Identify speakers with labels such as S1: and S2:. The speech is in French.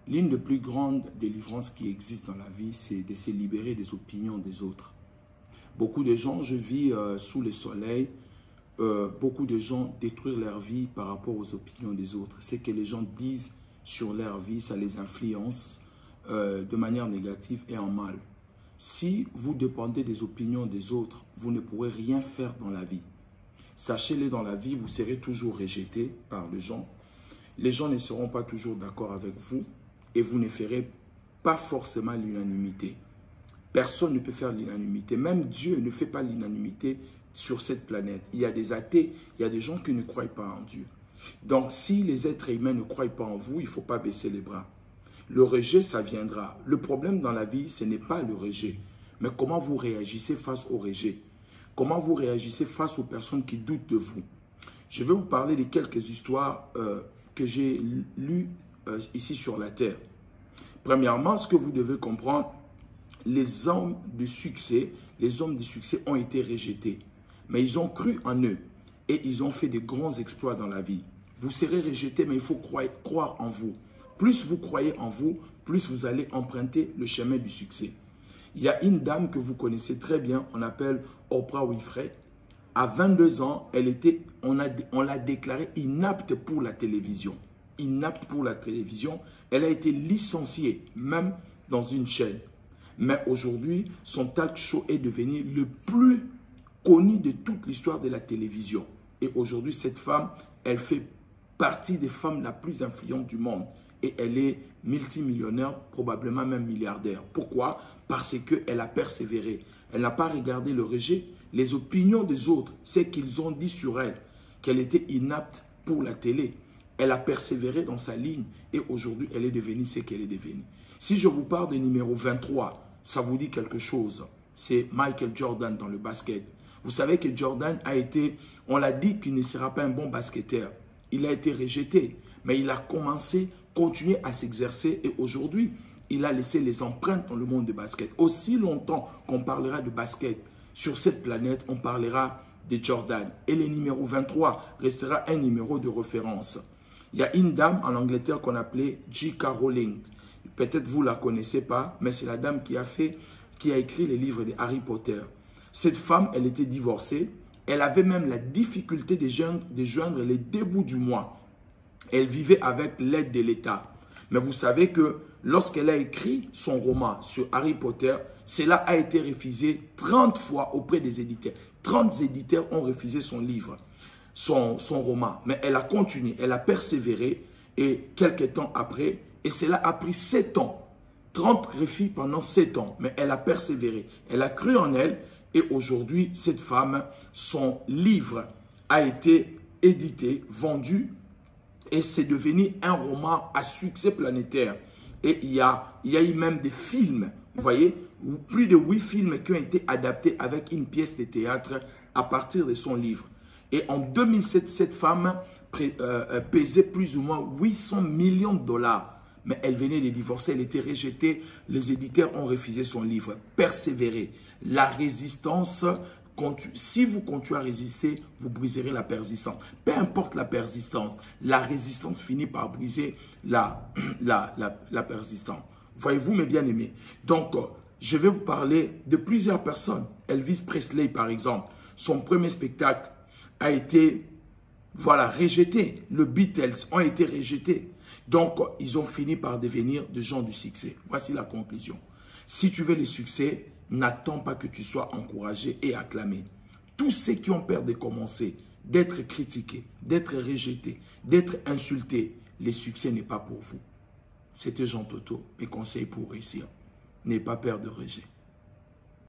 S1: L'une des plus grandes délivrances qui existent dans la vie, c'est de se libérer des opinions des autres. Beaucoup de gens, je vis sous le soleil, beaucoup de gens détruisent leur vie par rapport aux opinions des autres. Ce que les gens disent sur leur vie, ça les influence de manière négative et en mal. Si vous dépendez des opinions des autres, vous ne pourrez rien faire dans la vie. Sachez-le, dans la vie, vous serez toujours rejeté par les gens. Les gens ne seront pas toujours d'accord avec vous et vous ne ferez pas forcément l'unanimité. Personne ne peut faire l'unanimité. Même Dieu ne fait pas l'unanimité sur cette planète. Il y a des athées, il y a des gens qui ne croient pas en Dieu. Donc, si les êtres humains ne croient pas en vous, il ne faut pas baisser les bras. Le rejet, ça viendra. Le problème dans la vie, ce n'est pas le rejet, mais comment vous réagissez face au rejet. Comment vous réagissez face aux personnes qui doutent de vous. Je vais vous parler de quelques histoires que j'ai lues ici sur la terre. Premièrement, ce que vous devez comprendre, les hommes de succès ont été rejetés. Mais ils ont cru en eux et ils ont fait de grands exploits dans la vie. Vous serez rejeté, mais il faut croire en vous. Plus vous croyez en vous, plus vous allez emprunter le chemin du succès. Il y a une dame que vous connaissez très bien, on l'appelle Oprah Winfrey. À 22 ans, on l'a déclarée inapte pour la télévision. Inapte pour la télévision. Elle a été licenciée, même dans une chaîne. Mais aujourd'hui, son talk show est devenu le plus connu de toute l'histoire de la télévision. Et aujourd'hui, cette femme, elle fait partie des femmes la plus influentes du monde. Et elle est multimillionnaire, probablement même milliardaire. Pourquoi? Parce qu'elle a persévéré. Elle n'a pas regardé le rejet, les opinions des autres, ce qu'ils ont dit sur elle, qu'elle était inapte pour la télé. Elle a persévéré dans sa ligne et aujourd'hui, elle est devenue ce qu'elle est devenue. Si je vous parle de numéro 23, ça vous dit quelque chose. C'est Michael Jordan dans le basket. Vous savez que Jordan a été, on l'a dit qu'il ne sera pas un bon basketteur. Il a été rejeté, mais il a continué à s'exercer et aujourd'hui, il a laissé les empreintes dans le monde du basket. Aussi longtemps qu'on parlera de basket sur cette planète, on parlera de Jordan. Et le numéro 23 restera un numéro de référence. Il y a une dame en Angleterre qu'on appelait J.K. Rowling. Peut-être vous ne la connaissez pas, mais c'est la dame qui a écrit les livres de Harry Potter. Cette femme, elle était divorcée. Elle avait même la difficulté de joindre les 2 bouts du mois. Elle vivait avec l'aide de l'État. Mais vous savez que lorsqu'elle a écrit son roman sur Harry Potter, cela a été refusé 30 fois auprès des éditeurs. 30 éditeurs ont refusé son livre, son roman. Mais elle a continué, elle a persévéré et quelques temps après, et cela a pris 7 ans. 30 refus pendant 7 ans, mais elle a persévéré. Elle a cru en elle et aujourd'hui, cette femme, son livre a été édité, vendu et c'est devenu un roman à succès planétaire. Et il y a eu même des films, vous voyez, plus de 8 films qui ont été adaptés avec une pièce de théâtre à partir de son livre. Et en 2007, cette femme pesait plus ou moins 800 millions de dollars. Mais elle venait de divorcer, elle était rejetée. Les éditeurs ont refusé son livre. Persévérer. La résistance, si vous continuez à résister, vous briserez la persistance. Peu importe la persistance, la résistance finit par briser la persistance. Voyez-vous, mes bien-aimés. Donc, je vais vous parler de plusieurs personnes. Elvis Presley, par exemple, son premier spectacle a été, rejeté. Les Beatles ont été rejetés. Donc, ils ont fini par devenir des gens du succès. Voici la conclusion. Si tu veux le succès, n'attends pas que tu sois encouragé et acclamé. Tous ceux qui ont peur de commencer, d'être critiqués, d'être rejetés, d'être insultés, le succès n'est pas pour vous. C'était Jean Toto, mes conseils pour réussir. N'aie pas peur de rejet.